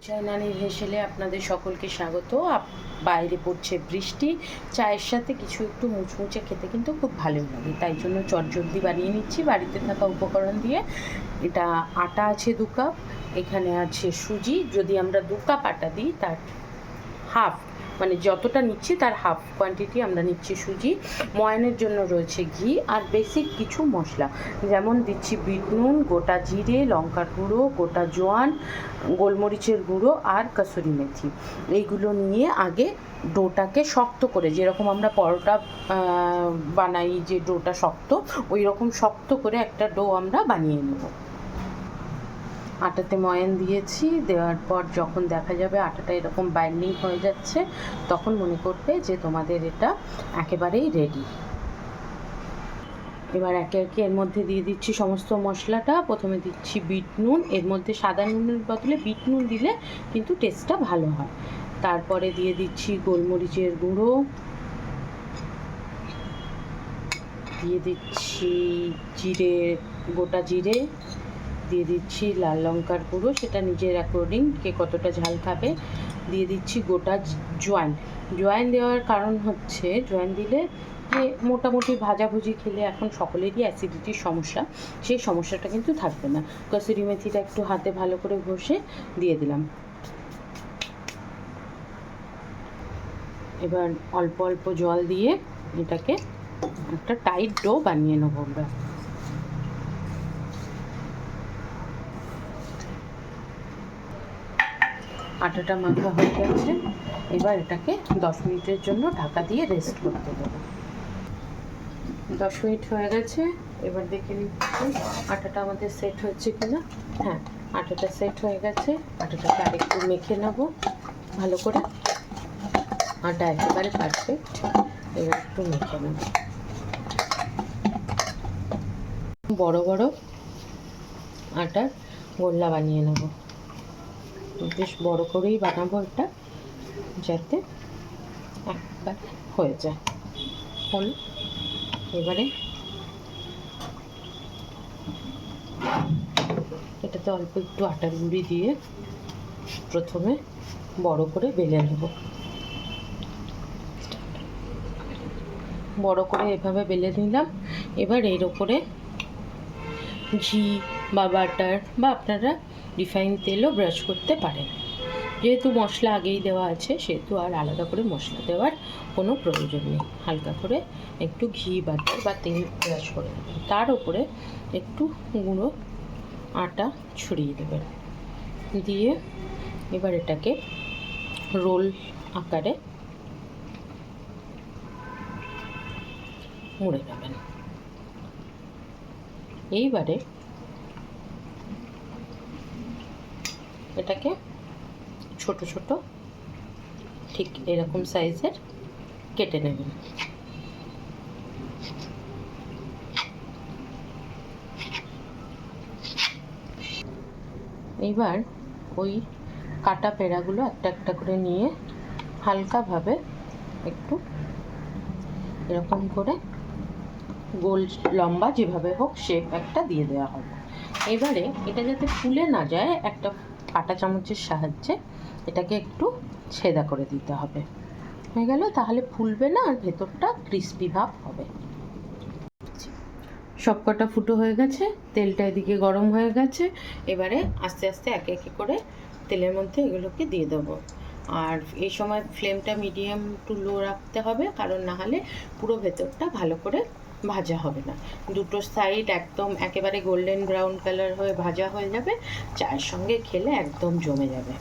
চায়নানির হেসেলে আপনাদের সকলকে স্বাগত। বাইরে পড়ছে বৃষ্টি, চায়ের সাথে কিছু একটু মুচমুচে খেতে কিন্তু খুব ভালো লাগে, তাই জন্য চটজলদি বানিয়ে নিচ্ছি বাড়িতে থাকা উপকরণ দিয়ে। এটা আটা আছে 2 কাপ, এখানে আছে সুজি। যদি আমরা 2 কাপ আটা দিই তার হাফ, মানে যতটা নিচ্ছি তার হাফ কোয়ান্টিটি আমরা নিচ্ছি সুজি। ময়ানের জন্য রয়েছে ঘি আর বেসিক কিছু মশলা, যেমন দিচ্ছি বিট নুন, গোটা জিরে, লঙ্কার গুঁড়ো, গোটা জোয়ান, গোলমরিচের গুঁড়ো আর কসুরি মেথি। এইগুলো নিয়ে আগে ডোটাকে শক্ত করে, যেরকম আমরা পরোটা বানাই যে ডোটা শক্ত, ওই রকম শক্ত করে একটা ডো আমরা বানিয়ে নেব। আটাতে ময়ান দিয়েছি, দেওয়ার পর যখন দেখা যাবে আটাটা এরকম বাইন্ডিং হয়ে যাচ্ছে, তখন মনে করবে যে তোমাদের এটা একেবারেই রেডি। এবার একে একে এর মধ্যে দিয়ে দিচ্ছি সমস্ত মশলাটা। প্রথমে দিচ্ছি বিট নুন, এর মধ্যে সাদা নুনের বদলে বিট নুন দিলে কিন্তু টেস্টটা ভালো হয়। তারপরে দিয়ে দিচ্ছি গোলমরিচের গুঁড়ো, দিয়ে দিচ্ছি জিরে, গোটা জিরে, দিয়ে দিচ্ছি লাল লঙ্কার গুঁড়ো, সেটা নিজের অ্যাকর্ডিং কে কতটা ঝাল খাবে। দিয়ে দিচ্ছি গোটা জোয়াইন দেওয়ার কারণ হচ্ছে, জোয়াইন দিলে যে মোটামুটি ভাজাভুজি খেলে এখন সকলেরই অ্যাসিডিটির সমস্যা, সেই সমস্যাটা কিন্তু থাকবে না। কসুরি মেথিটা একটু হাতে ভালো করে ঘষে দিয়ে দিলাম। এবার অল্প অল্প জল দিয়ে এটাকে একটা টাইট ডো বানিয়ে নেবো আমরা। আটাটা মাখা হয়ে গেছে, এবার এটাকে 10 মিনিটের জন্য ঢাকা দিয়ে রেস্ট করতে দেবো। 10 মিনিট হয়ে গেছে, এবার দেখে নিচ্ছি আটাটা আমাদের সেট হচ্ছে কিনা। হ্যাঁ, আটাটা সেট হয়ে গেছে। আটাটাকে আরেকটু মেখে নেবো ভালো করে। আটা একেবারে পারফেক্ট, এবার একটু মেখে নেব। বড় বড় আটার গোল্লা বানিয়ে নেব, বেশ বড় করেই বানাবো এটা, যাতে একবার হয়ে যায়। হলো, এবারে এটাতে অল্প একটু আটার গুঁড়ি দিয়ে প্রথমে বড় করে বেলে নেব। বড় করে এভাবে বেলে নিলাম। এবার এর ওপরে ঘি বা বাটার বা আপনারা রিফাইন তেলও ব্রাশ করতে পারেন। যেহেতু মশলা আগেই দেওয়া আছে, সেহেতু আর আলাদা করে মশলা দেওয়ার কোনো প্রয়োজন নেই। হালকা করে একটু ঘি, বাটার বা তেল ব্রাশ করে দেবেন। তার উপরে একটু গুঁড়ো আটা ছড়িয়ে দেবেন, দিয়ে এবার এটাকে রোল আকারে মুড়ে নেবেন। এইবারে এটাকে ছোট ছোট ঠিক এরকম সাইজের কেটে নেবেন। এইবার ওই কাটা পেড়াগুলো একটা একটা করে নিয়ে হালকাভাবে একটু এরকম করে গোল লম্বা যেভাবে হোক শেপ একটা দিয়ে দেওয়া হবে। এবারে এটা যাতে ফুলে না যায়, একটা কাঁটা চামচের সাহায্যে এটাকে একটু ছেদা করে দিতে হবে। হয়ে গেল, তাহলে ফুলবে না আর ভেতরটা ক্রিস্পি ভাব হবে। সবকটা ফুটো হয়ে গেছে, তেলটা এদিকে গরম হয়ে গেছে। এবারে আস্তে আস্তে একে একে করে তেলের মধ্যে এগুলোকে দিয়ে দেবো। আর এই সময় ফ্লেমটা মিডিয়াম টু লো রাখতে হবে, কারণ না হলে পুরো ভেতরটা ভালো করে ভাজা হবে না। দুটো সাইড একদম একেবারে গোল্ডেন ব্রাউন কালার হয়ে ভাজা হয়ে যাবে, চায়ের সঙ্গে খেলে একদম জমে যাবে।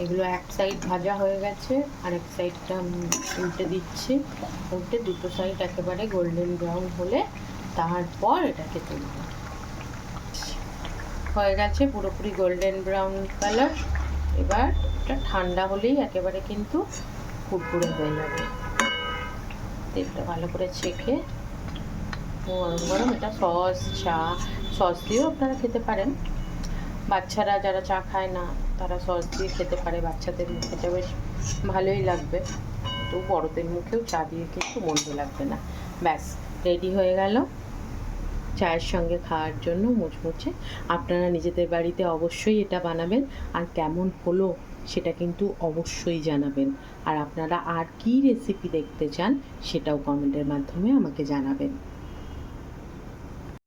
এগুলো এক সাইড ভাজা হয়ে গেছে, আরেক সাইডটা উল্টে দিচ্ছি। উল্টে দুটো সাইড একেবারে গোল্ডেন ব্রাউন হলে তারপর এটাকে তুলব। হয়ে গেছে পুরোপুরি গোল্ডেন ব্রাউন কালার। এবার এটা ঠান্ডা হলেই একেবারে কিন্তু কুড়কুড়ে হয়ে যাবে। তেলটা ভালো করে ছেঁকে গরম গরম এটা সস দিয়েও আপনারা খেতে পারেন। বাচ্চারা যারা চা খায় না তারা সস দিয়ে খেতে পারে, বাচ্চাদের মুখেটা বেশ ভালোই লাগবে। তো বড়দের মুখেও চা দিয়ে কিন্তু মন্দ লাগবে না। ব্যাস রেডি হয়ে গেল চায়ের সঙ্গে খাওয়ার জন্য মুচমুচে। আপনারা নিজেদের বাড়িতে অবশ্যই এটা বানাবেন, আর কেমন হলো সেটা কিন্তু অবশ্যই জানাবেন। আর আপনারা আর কী রেসিপি দেখতে চান সেটাও কমেন্টের মাধ্যমে আমাকে জানাবেন।